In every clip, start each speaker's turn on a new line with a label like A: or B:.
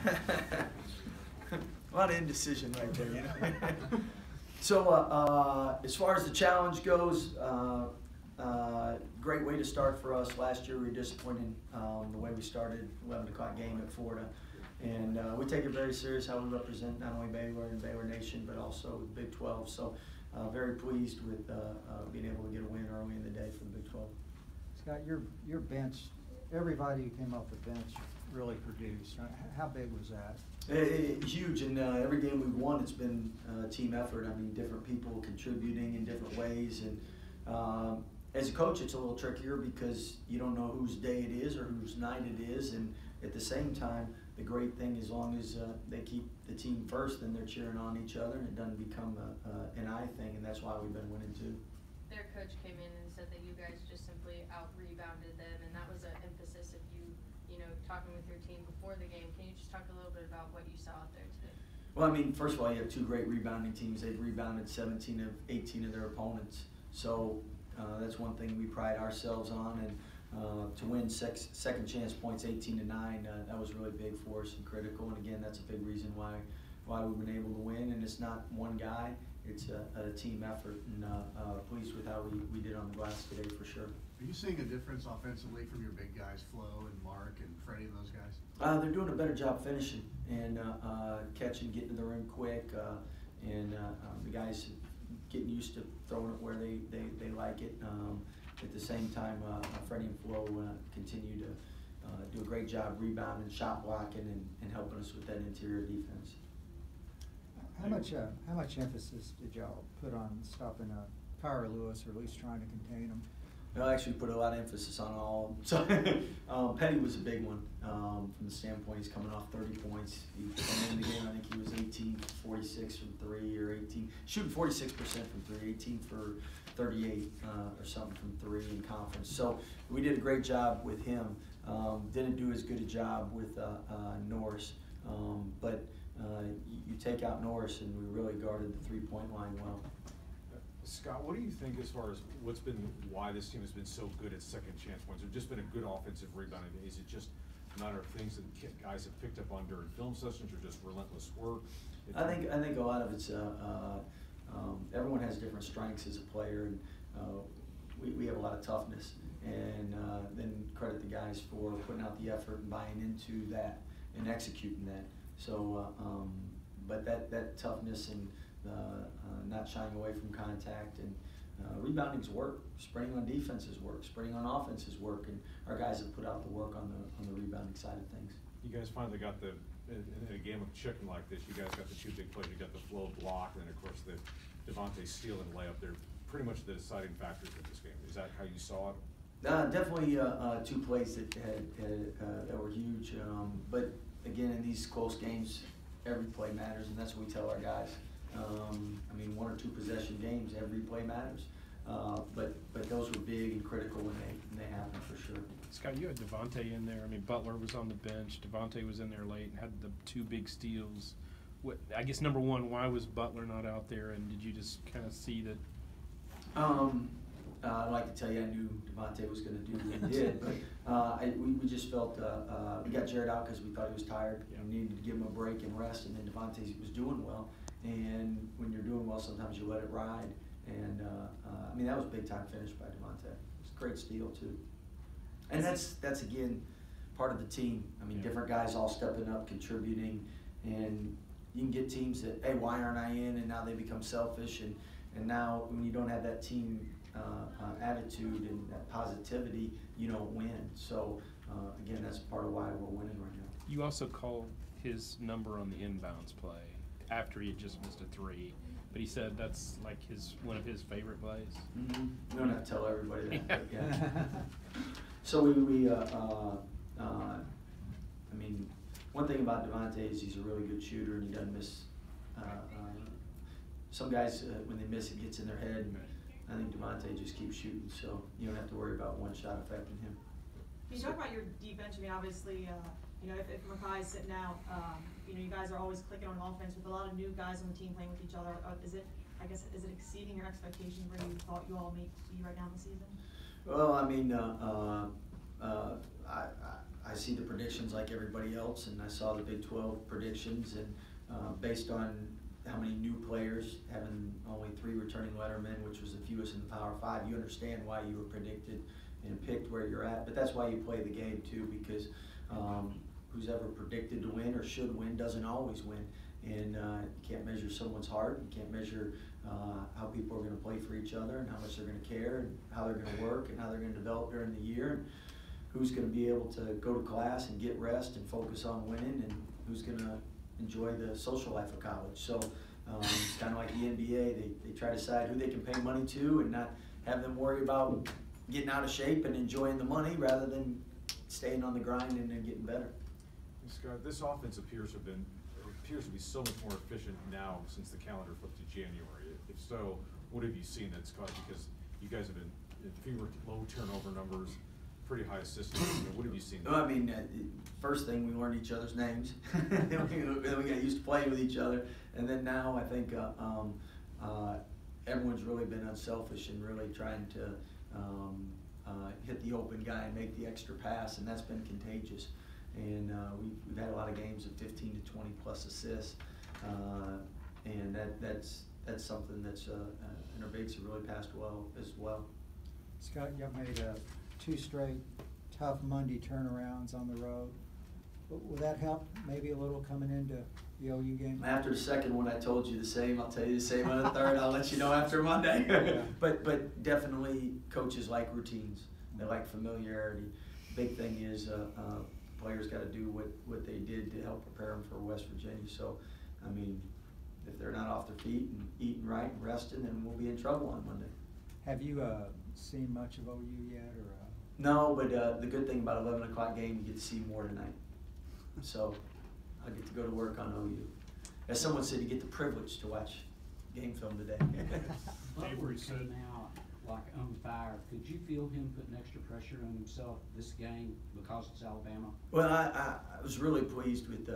A: A lot of indecision right there, you know. So as far as the challenge goes, great way to start for us. Last year we were disappointed the way we started 11 o'clock game at Florida. And we take it very serious how we represent not only Baylor and Baylor Nation, but also the Big 12. So very pleased with being able to get a win early in the day for the Big 12.
B: Scott, your bench, everybody who came off the bench really produced. How big was that?
A: Huge, and every game we've won, it's been a team effort. I mean, different people contributing in different ways. And as a coach, it's a little trickier because you don't know whose day it is or whose night it is. And at the same time, the great thing, as long as they keep the team first, then they're cheering on each other, and it doesn't become an I thing, and that's why we've been winning too.
C: Their coach came in and said that you guys just simply out-rebounded them, and that was an emphasis of you know, talking with your team before the game. Can you just talk a little bit about what you saw out there today?
A: Well, I mean, first of all, you have two great rebounding teams. They've rebounded 17 of 18 of their opponents. So that's one thing we pride ourselves on. And to win second chance points 18-9, that was really big for us and critical. And again, that's a big reason why we've been able to win. And it's not one guy, it's a team effort. And pleased with how we did on the glass today for sure.
D: Are you seeing a difference offensively from your big guys, Flo and Mark and Freddie and those guys?
A: They're doing a better job finishing and catching, getting to the rim quick, and the guys getting used to throwing it where they like it. At the same time, Freddie and Flo continue to do a great job rebounding, shot blocking, and helping us with that interior defense.
B: How much emphasis did y'all put on stopping Tyler Lewis, or at least trying to contain him?
A: I actually put a lot of emphasis on all of them. So Petty was a big one from the standpoint he's coming off 30 points. He came in the game, I think he was 18 for 46 from 3, or 18, shooting 46% from 3, 18 for 38 or something from 3 in conference. So we did a great job with him. Didn't do as good a job with Norris, but you take out Norris and we really guarded the three-point line well.
E: Scott, what do you think as far as why this team has been so good at second chance points? There's just been a good offensive rebounding. Is it just a matter of things that guys have picked up on during film sessions, or just relentless work?
A: I think a lot of it's everyone has different strengths as a player, and we have a lot of toughness, and then credit the guys for putting out the effort and buying into that and executing that. So, but that toughness and not shying away from contact, and rebounding's work, sprinting on defenses work, sprinting on offenses work, and our guys have put out the work on the rebounding side of things.
E: You guys finally got in a game of chicken like this, you guys got the two big plays. You got the Flo block, and then of course the Devontae steal and layup. They're pretty much the deciding factors of this game. Is that how you saw it?
A: Definitely two plays that were huge, but again, in these close games, every play matters, and that's what we tell our guys. I mean, 1 or 2 possession games, every play matters. But those were big and critical when they happened for sure.
F: Scott, you had Devontae in there. I mean, Butler was on the bench. Devontae was in there late and had the 2 big steals. I guess number one, why was Butler not out there? And did you just kind of see that?
A: I'd like to tell you I knew Devontae was going to do what he did, but we just felt we got Jared out because we thought he was tired.
F: Yeah.
A: We needed to give him a break and rest, and then Devontae was doing well. And when you're doing well, sometimes you let it ride. And I mean, that was a big time finish by Devontae. It was a great steal too. And that's again part of the team. I mean, different guys all stepping up, contributing, and you can get teams that, hey, why aren't I in? And now they become selfish. And now when you don't have that team attitude and that positivity, you don't win. So again, that's part of why we're winning right now.
F: You also called his number on the inbounds play after he had just missed a 3, but he said that's like one of his favorite plays.
A: Mm-hmm. We don't have to tell everybody that. But yeah. So I mean, one thing about Devontae is he's a really good shooter and he doesn't miss. Some guys, when they miss, it gets in their head. And I think Devontae just keeps shooting, so you don't have to worry about one shot affecting him.
G: Can you talk about your defense? I mean, obviously, you know, if Makai is sitting out, you know, you guys are always clicking on offense with a lot of new guys on the team playing with each other. Is it exceeding your expectations where you thought you all may be right now in the season?
A: Well, I mean, I see the predictions like everybody else, and I saw the Big 12 predictions, and based on how many new players, having only 3 returning lettermen, which was the fewest in the Power 5, you understand why you were predicted and picked where you're at. But that's why you play the game too, because who's ever predicted to win or should win doesn't always win. And you can't measure someone's heart, you can't measure how people are going to play for each other and how much they're going to care and how they're going to work and how they're going to develop during the year, and who's going to be able to go to class and get rest and focus on winning, and who's going to enjoy the social life of college. So it's kind of like the NBA. They try to decide who they can pay money to and not have them worry about getting out of shape and enjoying the money rather than staying on the grind and then getting better.
E: Scott, this offense appears to be so much more efficient now since the calendar flipped to January. If so, what have you seen that's caused? Because you guys have been fewer low turnover numbers, pretty high assists. What have you seen?
A: Well, I mean, first thing, we learned each other's names. Then we got used to playing with each other. And then now I think everyone's really been unselfish and really trying to hit the open guy and make the extra pass, and that's been contagious. And we've had a lot of games of 15 to 20 plus assists, and that's something that's and our bigs have really passed well as well.
B: Scott, you made 2 straight tough Monday turnarounds on the road. Will that help maybe a little coming into the OU game?
A: After the second one, I told you the same. I'll tell you the same on the third. I'll let you know after Monday.
B: Yeah.
A: But definitely coaches like routines. They like familiarity. Big thing is players got to do what they did to help prepare them for West Virginia. So, I mean, if they're not off their feet and eating right and resting, then we'll be in trouble on Monday.
B: Have you seen much of OU yet, or?
A: No, but the good thing about 11 o'clock game, you get to see more tonight. So I get to go to work on OU. As someone said, you get the privilege to watch game film today.
H: Butler came out like on fire. Could you feel him putting extra pressure on himself this game because it's Alabama?
A: Well, I was really pleased with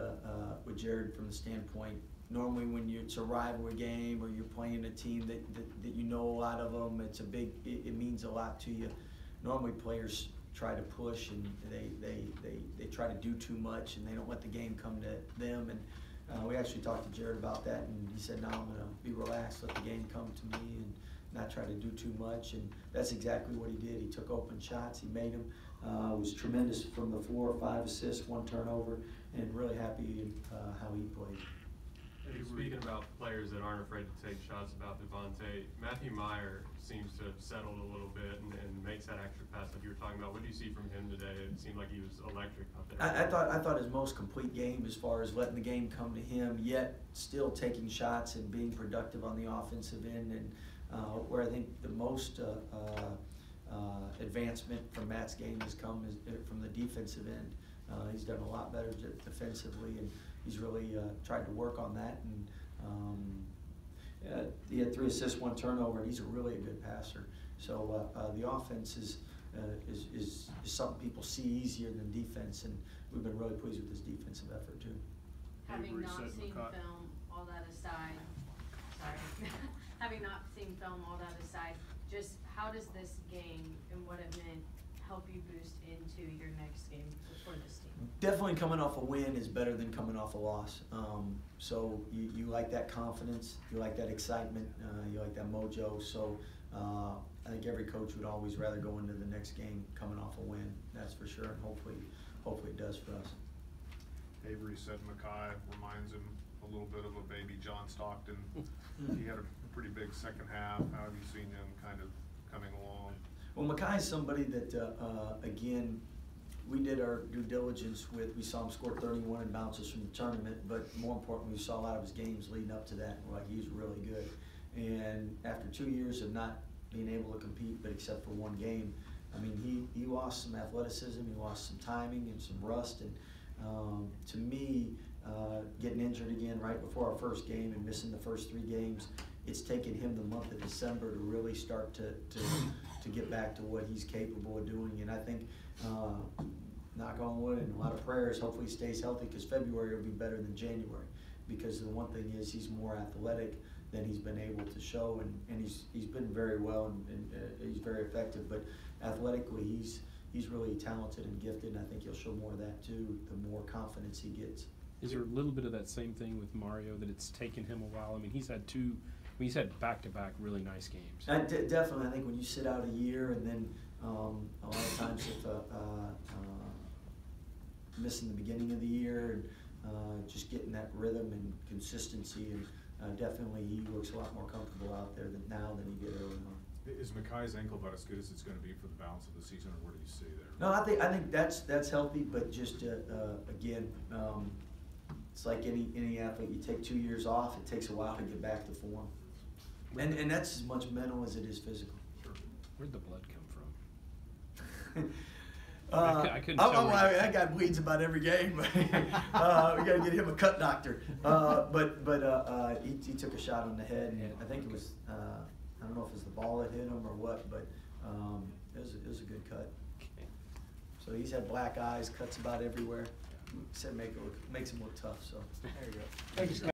A: Jared from the standpoint. Normally, when it's a rivalry game or you're playing a team that you know a lot of them, it means a lot to you. Normally, players try to push and they try to do too much and they don't let the game come to them. And we actually talked to Jared about that, and he said, "No, I'm going to be relaxed, let the game come to me, and not try to do too much." And that's exactly what he did. He took open shots, he made them. Was tremendous from the floor, 5 assists, 1 turnover, and really happy how he played.
I: Speaking about players that aren't afraid to take shots about Devontae, Matthew Meyer seems to have settled a little bit and makes that extra pass like you were talking about. What do you see from him today? It seemed like he was electric out there.
A: I thought his most complete game as far as letting the game come to him, yet still taking shots and being productive on the offensive end. And where I think the most advancement from Matt's game has come is from the defensive end. He's done a lot better defensively, and he's really tried to work on that. And he had 3 assists, 1 turnover, and he's really a good passer. So the offense is something people see easier than defense, and we've been really pleased with his defensive effort too.
C: Having not seen film, all that aside, having not seen film, all that aside, just how does this game and what it meant help you boost into your next game for this team?
A: Definitely coming off a win is better than coming off a loss. So you like that confidence, you like that excitement, you like that mojo. So I think every coach would always rather go into the next game coming off a win, that's for sure, and hopefully it does for us.
J: Avery said Makai reminds him a little bit of a baby John Stockton. He had a pretty big second half. How have you seen him kind of coming along?
A: Well, Makai is somebody that, again, we did our due diligence with. We saw him score 31 and bounces from the tournament, but more importantly, we saw a lot of his games leading up to that, and we're like, he's really good. And after 2 years of not being able to compete, but except for 1 game, I mean, he lost some athleticism, he lost some timing and some rust, and to me, getting injured again right before our first game and missing the first 3 games, it's taken him the month of December to really start to get back to what he's capable of doing. And I think, knock on wood and a lot of prayers, hopefully he stays healthy, because February will be better than January. Because the one thing is he's more athletic than he's been able to show, and he's been very well and he's very effective. But athletically, he's really talented and gifted, and I think he'll show more of that too, the more confidence he gets.
F: Is there a little bit of that same thing with Mario, that it's taken him a while? I mean, he's had back-to-back really nice games.
A: Definitely, I think when you sit out a year and then a lot of times if missing the beginning of the year and just getting that rhythm and consistency, and definitely he looks a lot more comfortable out there now than he did early on.
E: Is Makai's ankle about as good as it's gonna be for the balance of the season, or what do you see there?
A: No, I think that's healthy, but just again, it's like any athlete. You take 2 years off, it takes a while to get back to form, and that's as much mental as it is physical.
E: Sure.
F: Where'd the blood come from? I couldn't tell.
A: I got bleeds about every game. We got to get him a cut doctor. He took a shot on the head, and I think it was I don't know if it was the ball that hit him or what, but it was a good cut.
F: Okay.
A: So he's had black eyes, cuts about everywhere. Said makes him look tough. So
B: There you go. Thank you, Scott.